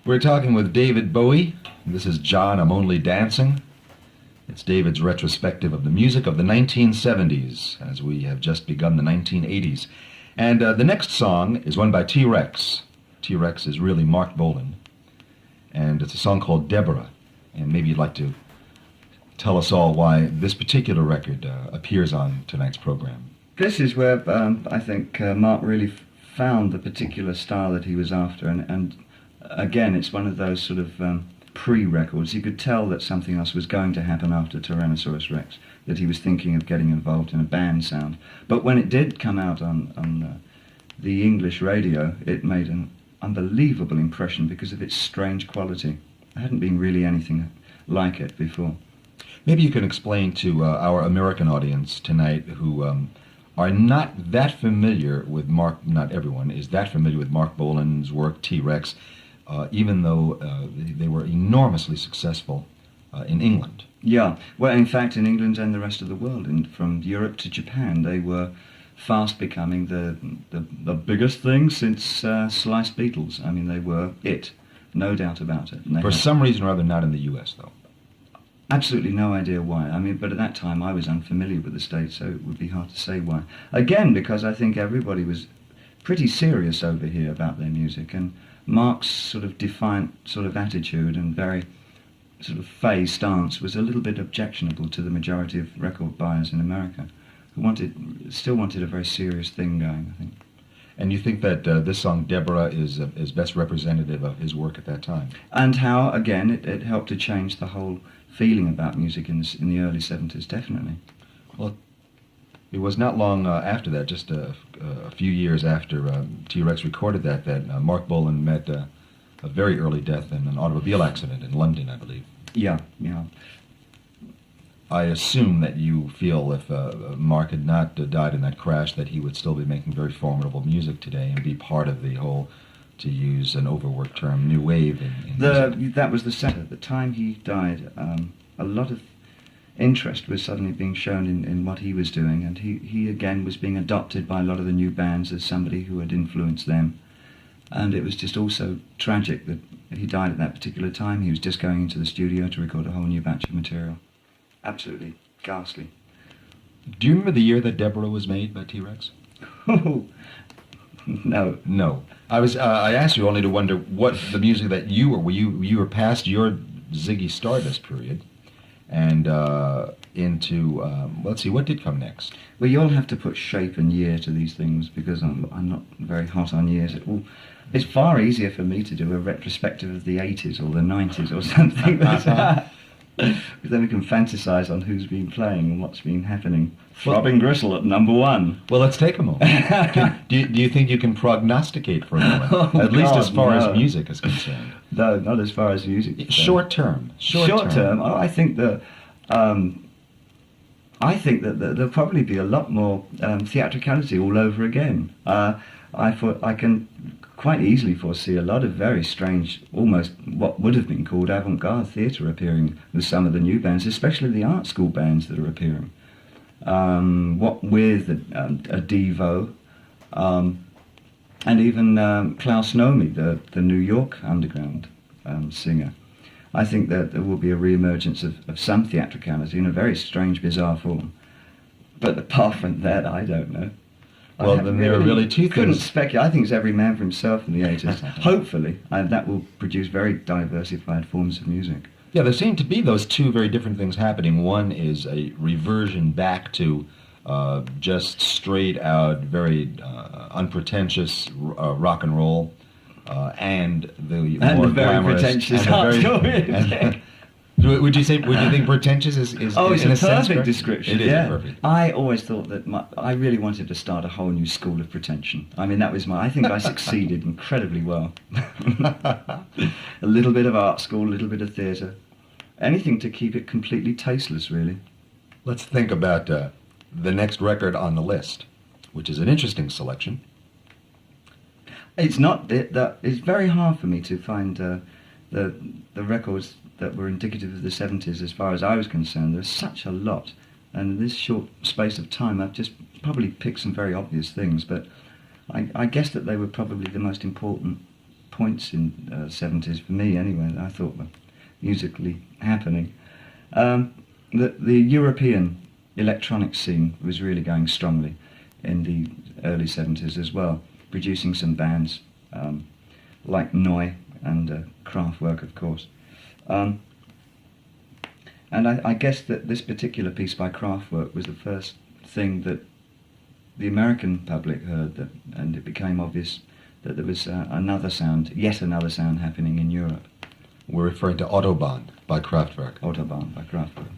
We're talking with David Bowie. This is John, I'm Only Dancing. It's David's retrospective of the music of the 1970s, as we have just begun the 1980s. And the next song is one by T-Rex. T-Rex is really Mark Bolan. And it's a song called Deborah. And maybe you'd like to tell us all why this particular record appears on tonight's program. This is where I think Mark really found the particular style that he was after. And again, it's one of those sort of pre-records. You could tell that something else was going to happen after Tyrannosaurus Rex, that he was thinking of getting involved in a band sound. But when it did come out on the English radio, it made an unbelievable impression because of its strange quality. There hadn't been really anything like it before. Maybe you can explain to our American audience tonight who are not that familiar with Mark, not everyone is that familiar with Mark Bolan's work, T-Rex, even though they were enormously successful in England. Yeah, well, in fact, in England and the rest of the world, and from Europe to Japan, they were fast becoming the biggest thing since Sliced Beatles. I mean, they were it, no doubt about it. For some reason or other, not in the U.S., though. Absolutely no idea why. I mean, but at that time I was unfamiliar with the States, so it would be hard to say why. Again, because I think everybody was pretty serious over here about their music, and Mark's sort of defiant sort of attitude and very sort of fey stance was a little bit objectionable to the majority of record buyers in America, who still wanted a very serious thing going, I think. And you think that this song, Deborah, is best representative of his work at that time? And how, again, it helped to change the whole feeling about music in the early 70s, definitely. Well, it was not long after that, just a few years after T-Rex recorded that Mark Bolan met a very early death in an automobile accident in London, I believe. Yeah. I assume that you feel if Mark had not died in that crash that he would still be making very formidable music today and be part of the whole, to use an overworked term, new wave in music. That was the set. At the time he died, a lot of interest was suddenly being shown in what he was doing, and he again was being adopted by a lot of the new bands as somebody who had influenced them. And it was just also tragic that he died at that particular time. He was just going into the studio to record a whole new batch of material. Absolutely ghastly. Do you remember the year that Deborah was made by T-Rex? No. I asked you only to wonder what the music that you were past your Ziggy Stardust period, and into let's see, what did come next? Well, you'll have to put shape and year to these things because I'm not very hot on years. It's far easier for me to do a retrospective of the 80s or the 90s or something. Because then we can fantasize on who's been playing and what's been happening. Throbbing Gristle at number one. Well, let's take a moment. Do you think you can prognosticate for a moment? At least as far as music is concerned. No, not as far as music. Short term. Oh, I think that there'll probably be a lot more theatricality all over again. I can quite easily foresee a lot of very strange, almost what would have been called avant-garde theatre appearing with some of the new bands, especially the art school bands that are appearing. What with a Devo, and even Klaus Nomi, the New York underground singer. I think that there will be a re-emergence of some theatricality in a very strange, bizarre form. But apart from that, I don't know. Well, then there are really two things. Couldn't speculate. I think it's every man for himself in the 80s. Hopefully, that will produce very diversified forms of music. Yeah, there seem to be those two very different things happening. One is a reversion back to just straight out, very unpretentious rock and roll, and the more very glamorous, pretentious Would you think pretentious is it's in a sense perfect correct? description. It is perfect. I always thought that I really wanted to start a whole new school of pretension. I mean, I think I succeeded incredibly well. A little bit of art school, a little bit of theatre. Anything to keep it completely tasteless, really. Let's think about the next record on the list, which is an interesting selection. It's not that. It's very hard for me to find the records that were indicative of the 70s as far as I was concerned. There's such a lot, and in this short space of time I've just probably picked some very obvious things, but I guess that they were probably the most important points in 70s, for me anyway, that I thought were musically happening. The European electronic scene was really going strongly in the early 70s as well, producing some bands like Neu and Kraftwerk, of course. And I guess that this particular piece by Kraftwerk was the first thing that the American public heard, that, and it became obvious that there was yet another sound happening in Europe. We're referring to Autobahn by Kraftwerk. Autobahn by Kraftwerk.